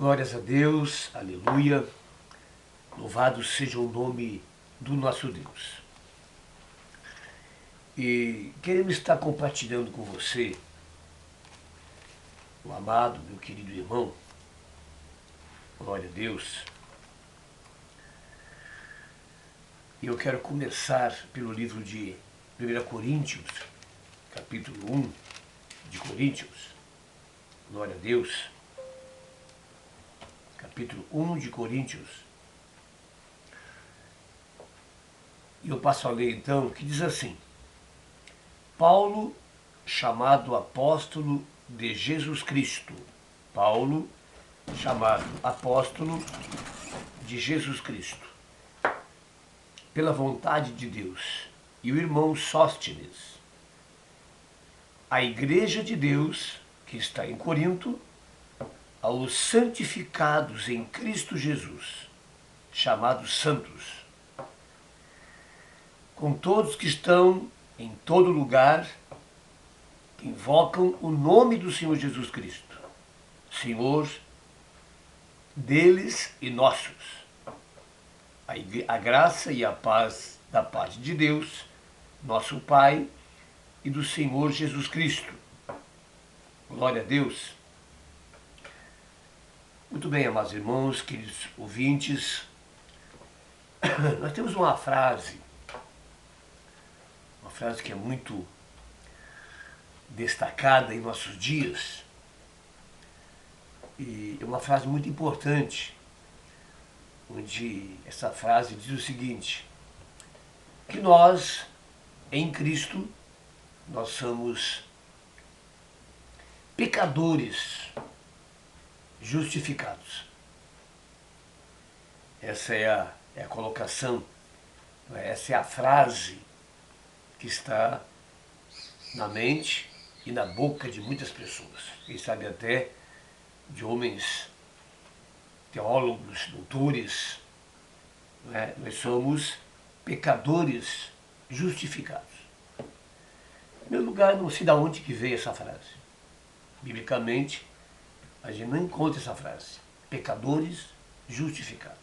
Glórias a Deus, aleluia, louvado seja o nome do nosso Deus. E queremos estar compartilhando com você, o amado, meu querido irmão, glória a Deus. E eu quero começar pelo livro de 1 Coríntios, capítulo 1 de Coríntios, glória a Deus. Capítulo 1 de Coríntios. E eu passo a ler então, que diz assim: Paulo, chamado apóstolo de Jesus Cristo. Paulo, chamado apóstolo de Jesus Cristo, pela vontade de Deus, e o irmão Sóstenes, a igreja de Deus que está em Corinto, aos santificados em Cristo Jesus, chamados santos, com todos que estão em todo lugar, que invocam o nome do Senhor Jesus Cristo, Senhor deles e nossos. A graça e a paz da parte de Deus, nosso Pai, e do Senhor Jesus Cristo. Glória a Deus. Muito bem, amados irmãos, queridos ouvintes, nós temos uma frase que é muito destacada em nossos dias, e é uma frase muito importante, onde essa frase diz o seguinte: que nós, em Cristo, nós somos pecadores justificados. Essa é a colocação, essa é a frase que está na mente e na boca de muitas pessoas. Quem sabe até de homens teólogos, doutores. Nós somos pecadores justificados. Em primeiro lugar, não sei de onde que veio essa frase. Biblicamente, a gente não encontra essa frase. Pecadores justificados.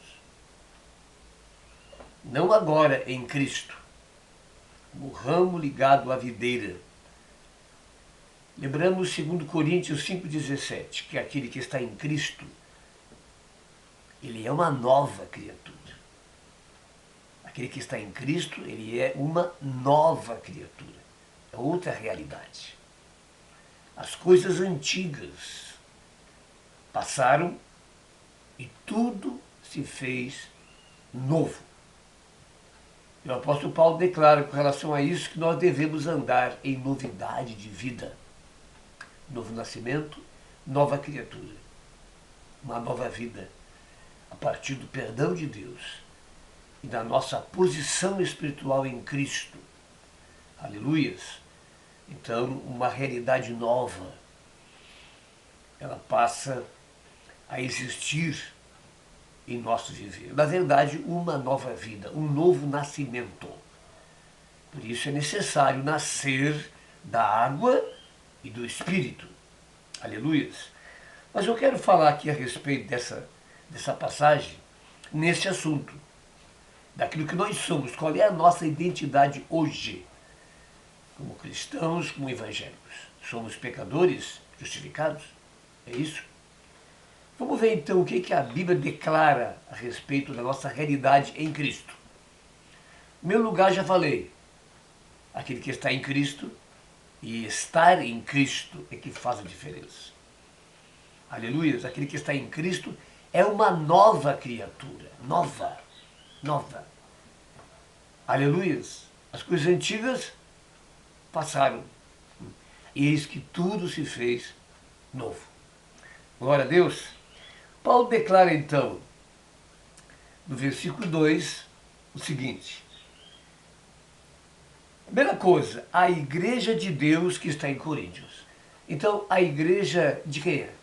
Não agora em Cristo, o ramo ligado à videira. Lembramos 2 Coríntios 5,17, que aquele que está em Cristo, ele é uma nova criatura. Aquele que está em Cristo, ele é uma nova criatura. É outra realidade. As coisas antigas passaram e tudo se fez novo. E o apóstolo Paulo declara com relação a isso que nós devemos andar em novidade de vida. Novo nascimento, nova criatura. Uma nova vida a partir do perdão de Deus e da nossa posição espiritual em Cristo. Aleluias! Então, uma realidade nova, ela passa a existir em nosso viver. Na verdade, uma nova vida, um novo nascimento. Por isso é necessário nascer da água e do Espírito. Aleluias! Mas eu quero falar aqui a respeito dessa passagem, nesse assunto, daquilo que nós somos, qual é a nossa identidade hoje, como cristãos, como evangélicos. Somos pecadores justificados? É isso? Vamos ver então o que a Bíblia declara a respeito da nossa realidade em Cristo. Em meu lugar, já falei, aquele que está em Cristo, e estar em Cristo é que faz a diferença. Aleluia! Aquele que está em Cristo é uma nova criatura. Nova. Aleluia! As coisas antigas passaram. E eis que tudo se fez novo. Glória a Deus! Paulo declara então, no versículo 2, o seguinte: primeira coisa, a igreja de Deus que está em Coríntios. Então, a igreja de quem é?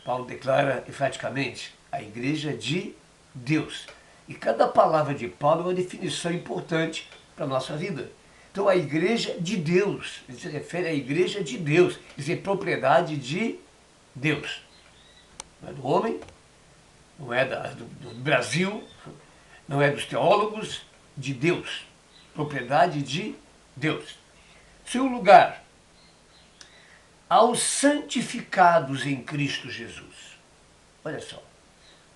Paulo declara enfaticamente a igreja de Deus. E cada palavra de Paulo é uma definição importante para a nossa vida. Então, a igreja de Deus, ele se refere à igreja de Deus, isso é propriedade de Deus. Não é do homem, não é do Brasil, não é dos teólogos, de Deus. Propriedade de Deus. Segundo lugar, aos santificados em Cristo Jesus. Olha só.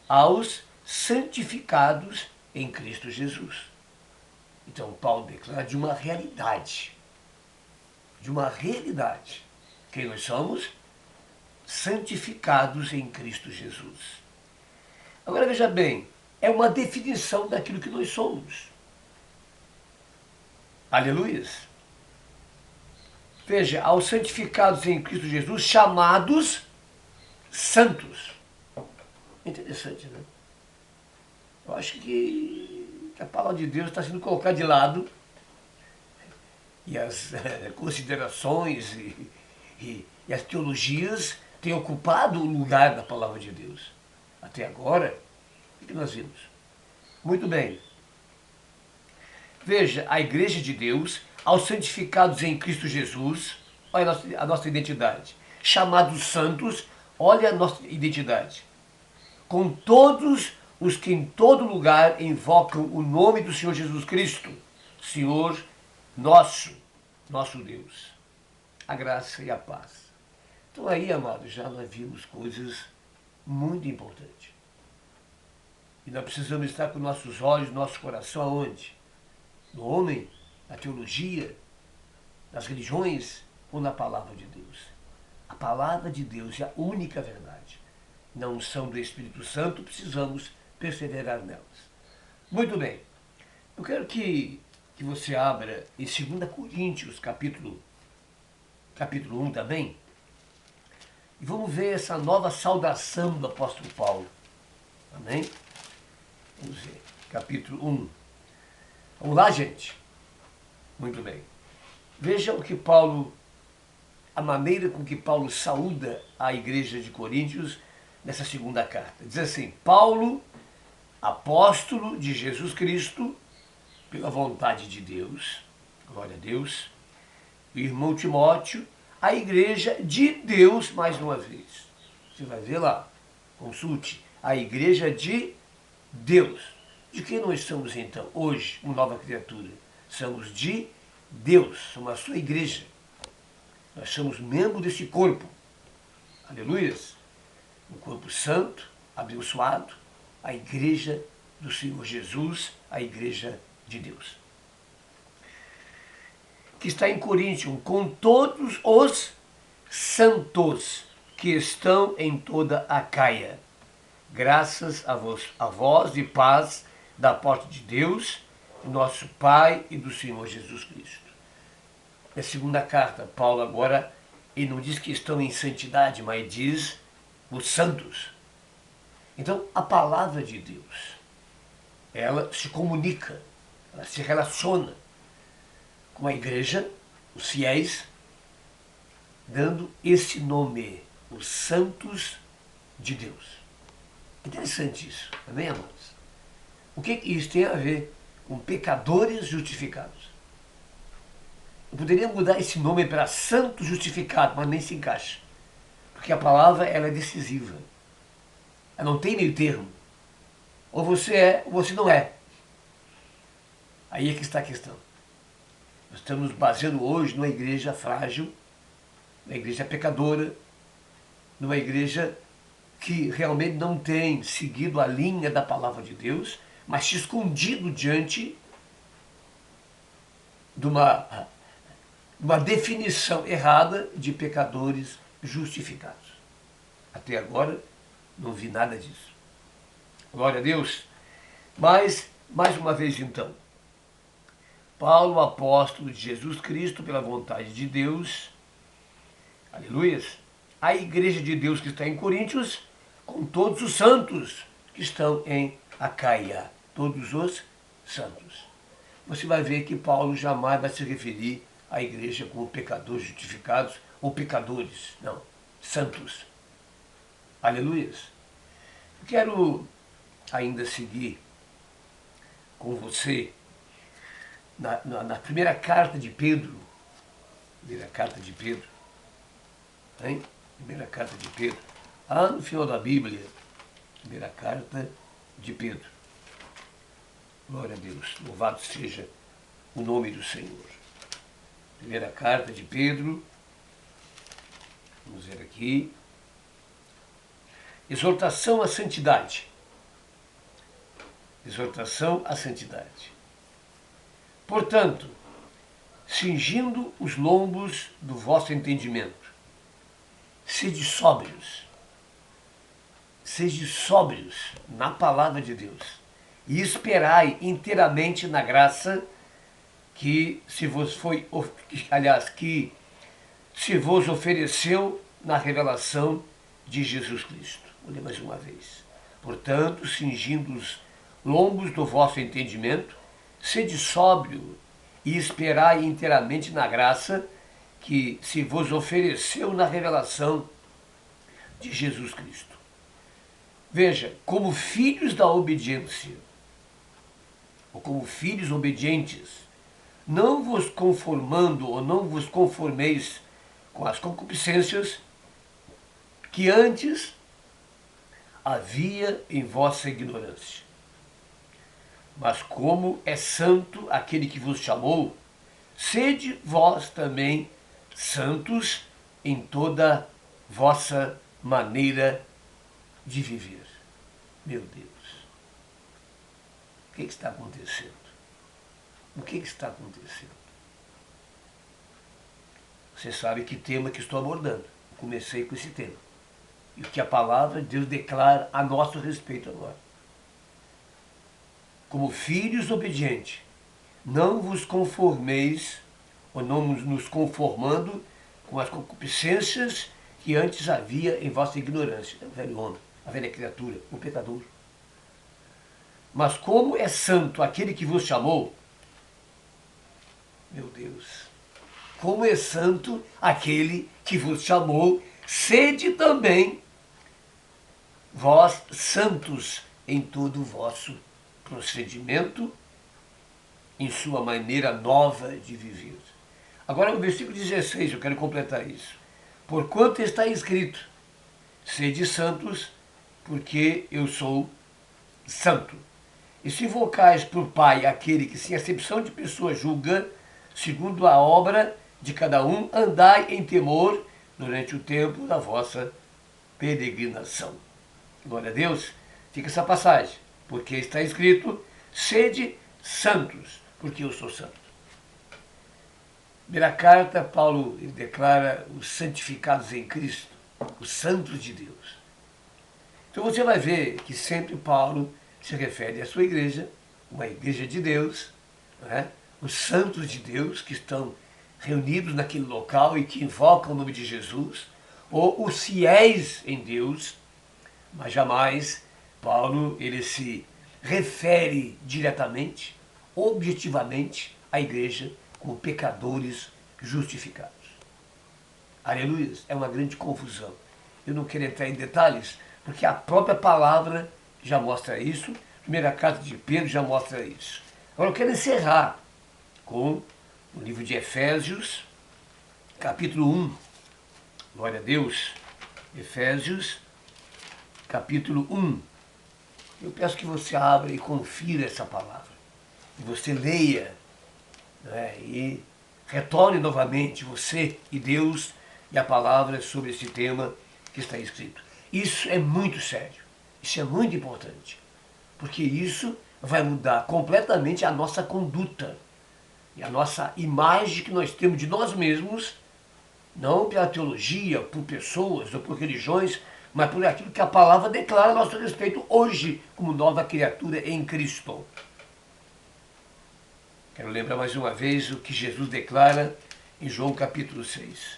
Aos santificados em Cristo Jesus. Então, Paulo declara de uma realidade. De uma realidade. Quem nós somos? Santificados em Cristo Jesus. Agora veja bem, é uma definição daquilo que nós somos. Aleluias. Veja, aos santificados em Cristo Jesus, chamados santos. Interessante, né? Eu acho que a palavra de Deus está sendo colocada de lado e as considerações e as teologias têm ocupado o lugar da palavra de Deus. Até agora, o que nós vimos? Muito bem. Veja, a igreja de Deus, aos santificados em Cristo Jesus, olha a nossa identidade. Chamados santos, olha a nossa identidade. Com todos os que em todo lugar invocam o nome do Senhor Jesus Cristo, Senhor nosso Deus. A graça e a paz. Então aí, amados, já nós vimos coisas muito importantes. E nós precisamos estar com nossos olhos, nosso coração aonde? No homem, na teologia, nas religiões ou na palavra de Deus? A palavra de Deus é a única verdade. Na unção do Espírito Santo, precisamos perseverar nelas. Muito bem. Eu quero que você abra em 2 Coríntios, capítulo 1 também, e vamos ver essa nova saudação do apóstolo Paulo. Amém? Vamos ver. Capítulo 1. Vamos lá, gente? Muito bem. Veja o que Paulo, a maneira com que Paulo saúda a igreja de Coríntios nessa segunda carta. Diz assim: Paulo, apóstolo de Jesus Cristo, pela vontade de Deus, glória a Deus, o irmão Timóteo, a igreja de Deus, mais uma vez. Você vai ver lá, consulte, a igreja de Deus. De quem nós somos então, hoje, uma nova criatura? Somos de Deus, somos a sua igreja. Nós somos membros desse corpo. Aleluias. Um corpo santo, abençoado, a igreja do Senhor Jesus, a igreja de Deus. Que está em Coríntios, com todos os santos que estão em toda a Acaia. Graças a vós e paz da parte de Deus, nosso Pai e do Senhor Jesus Cristo. Na segunda carta, Paulo agora, ele não diz que estão em santidade, mas diz os santos. Então, a palavra de Deus, ela se comunica, ela se relaciona com a igreja, os fiéis, dando esse nome, os santos de Deus. Interessante isso, amém, amados? O que isso tem a ver com pecadores justificados? Eu poderia mudar esse nome para santo justificado, mas nem se encaixa. Porque a palavra ela é decisiva. Ela não tem meio termo. Ou você é, ou você não é. Aí é que está a questão. Nós estamos nos baseando hoje numa igreja frágil, numa igreja pecadora, numa igreja que realmente não tem seguido a linha da palavra de Deus, mas se escondido diante de uma definição errada de pecadores justificados. Até agora não vi nada disso. Glória a Deus. Mas, mais uma vez então, Paulo, apóstolo de Jesus Cristo, pela vontade de Deus, aleluias, a igreja de Deus que está em Coríntios, com todos os santos que estão em Acaia, todos os santos. Você vai ver que Paulo jamais vai se referir à igreja como pecadores justificados ou pecadores, não, santos. Aleluias. Quero ainda seguir com você na primeira carta de Pedro. Primeira carta de Pedro. Hein? Primeira carta de Pedro. Lá no final da Bíblia, primeira carta de Pedro. Glória a Deus, louvado seja o nome do Senhor. Primeira carta de Pedro, vamos ver aqui. Exortação à santidade. Exortação à santidade. Portanto, cingindo os lombos do vosso entendimento, sede sóbrios na palavra de Deus e esperai inteiramente na graça que se vos ofereceu na revelação de Jesus Cristo. Vou ler mais uma vez. Portanto, cingindo os lombos do vosso entendimento, sede sóbrio e esperai inteiramente na graça que se vos ofereceu na revelação de Jesus Cristo. Veja, como filhos da obediência, ou como filhos obedientes, não vos conformando ou não vos conformeis com as concupiscências que antes havia em vossa ignorância. Mas como é santo aquele que vos chamou, sede vós também santos em toda vossa maneira de viver. Meu Deus, o que está acontecendo? O que está acontecendo? Você sabe que tema que estou abordando. Eu comecei com esse tema. E o que a palavra de Deus declara a nosso respeito agora. Como filhos obedientes, não vos conformeis, ou não nos conformando com as concupiscências que antes havia em vossa ignorância. É o velho homem, a velha criatura, o pecador. Mas como é santo aquele que vos chamou, meu Deus, como é santo aquele que vos chamou, sede também vós santos em todo o vosso procedimento, em sua maneira nova de viver. Agora no versículo 16, eu quero completar isso. Porquanto está escrito, sede santos, porque eu sou santo. E se invocais por Pai aquele que sem acepção de pessoa julga, segundo a obra de cada um, andai em temor durante o tempo da vossa peregrinação. Glória a Deus. Fica essa passagem, porque está escrito, sede santos, porque eu sou santo. Primeira carta, Paulo ele declara os santificados em Cristo, os santos de Deus. Então você vai ver que sempre Paulo se refere à sua igreja, uma igreja de Deus, né? Os santos de Deus que estão reunidos naquele local e que invocam o nome de Jesus, ou os fiéis em Deus, mas jamais Paulo ele se refere diretamente, objetivamente à igreja como pecadores justificados. Aleluia, é uma grande confusão. Eu não quero entrar em detalhes, porque a própria palavra já mostra isso, a primeira carta de Pedro já mostra isso. Agora eu quero encerrar com o livro de Efésios, capítulo 1. Glória a Deus. Efésios, capítulo 1. Eu peço que você abra e confira essa palavra. E você leia, né, e retorne novamente você e Deus e a palavra sobre esse tema que está escrito. Isso é muito sério. Isso é muito importante. Porque isso vai mudar completamente a nossa conduta e a nossa imagem que nós temos de nós mesmos, não pela teologia, por pessoas ou por religiões, mas por aquilo que a palavra declara a nosso respeito hoje, como nova criatura em Cristo. Quero lembrar mais uma vez o que Jesus declara em João capítulo 6,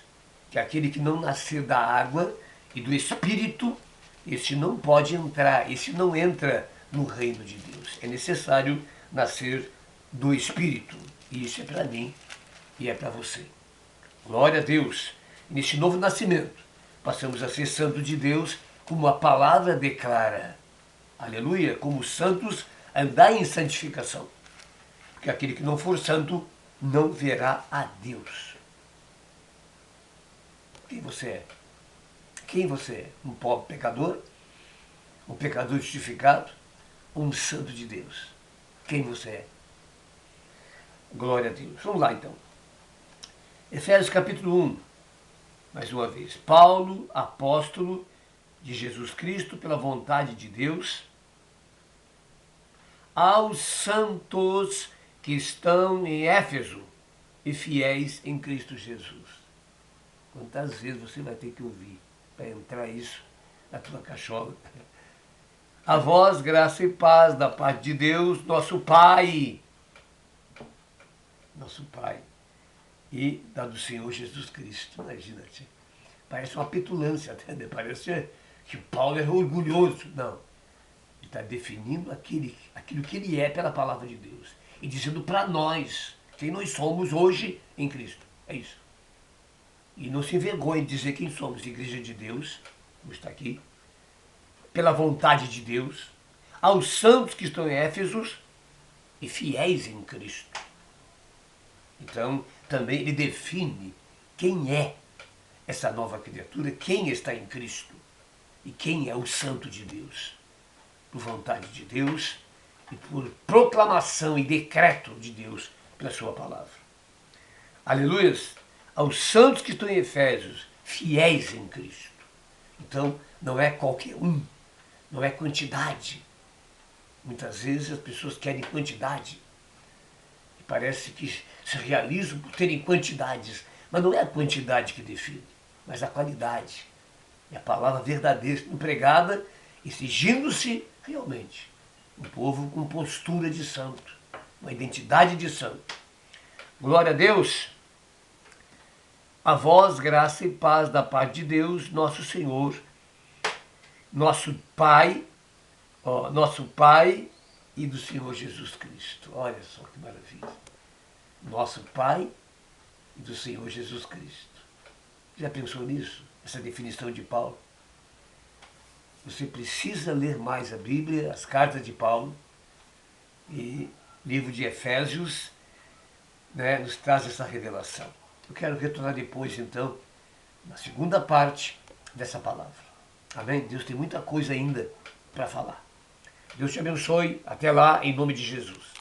que aquele que não nascer da água e do Espírito, esse não pode entrar, esse não entra no reino de Deus. É necessário nascer do Espírito. E isso é para mim e é para você. Glória a Deus. Neste novo nascimento, passamos a ser santos de Deus, como a palavra declara. Aleluia. Como santos, andar em santificação. Porque aquele que não for santo, não verá a Deus. Quem você é? Quem você é? Um pobre pecador? Um pecador justificado? Um santo de Deus? Quem você é? Glória a Deus. Vamos lá então. Efésios capítulo 1. Mais uma vez. Paulo, apóstolo de Jesus Cristo, pela vontade de Deus, aos santos que estão em Éfeso e fiéis em Cristo Jesus. Quantas vezes você vai ter que ouvir para entrar isso na tua cachola? A vós, graça e paz da parte de Deus, nosso Pai. Nosso Pai. E da do Senhor Jesus Cristo. Imagina, tia. Parece uma petulância até, né? Parece que Paulo é orgulhoso. Não. Ele está definindo aquilo que ele é pela palavra de Deus. E dizendo para nós quem nós somos hoje em Cristo. É isso. E não se envergonhe de dizer quem somos. Igreja de Deus, como está aqui, pela vontade de Deus, aos santos que estão em Éfeso e fiéis em Cristo. Então, também ele define quem é essa nova criatura, quem está em Cristo e quem é o santo de Deus. Por vontade de Deus e por proclamação e decreto de Deus pela sua palavra. Aleluias! Aos santos que estão em Efésios, fiéis em Cristo. Então, não é qualquer um, não é quantidade. Muitas vezes as pessoas querem quantidade e parece que se realizam por terem quantidades, mas não é a quantidade que define, mas a qualidade. É a palavra verdadeira empregada, exigindo-se realmente um povo com postura de santo, uma identidade de santo. Glória a Deus! A vós, graça e paz da parte de Deus, nosso Senhor, nosso Pai e do Senhor Jesus Cristo. Olha só que maravilha. Nosso Pai e do Senhor Jesus Cristo. Já pensou nisso? Essa definição de Paulo? Você precisa ler mais a Bíblia, as cartas de Paulo, e o livro de Efésios, né, nos traz essa revelação. Eu quero retornar depois, então, na segunda parte dessa palavra. Amém? Deus tem muita coisa ainda para falar. Deus te abençoe. Até lá, em nome de Jesus.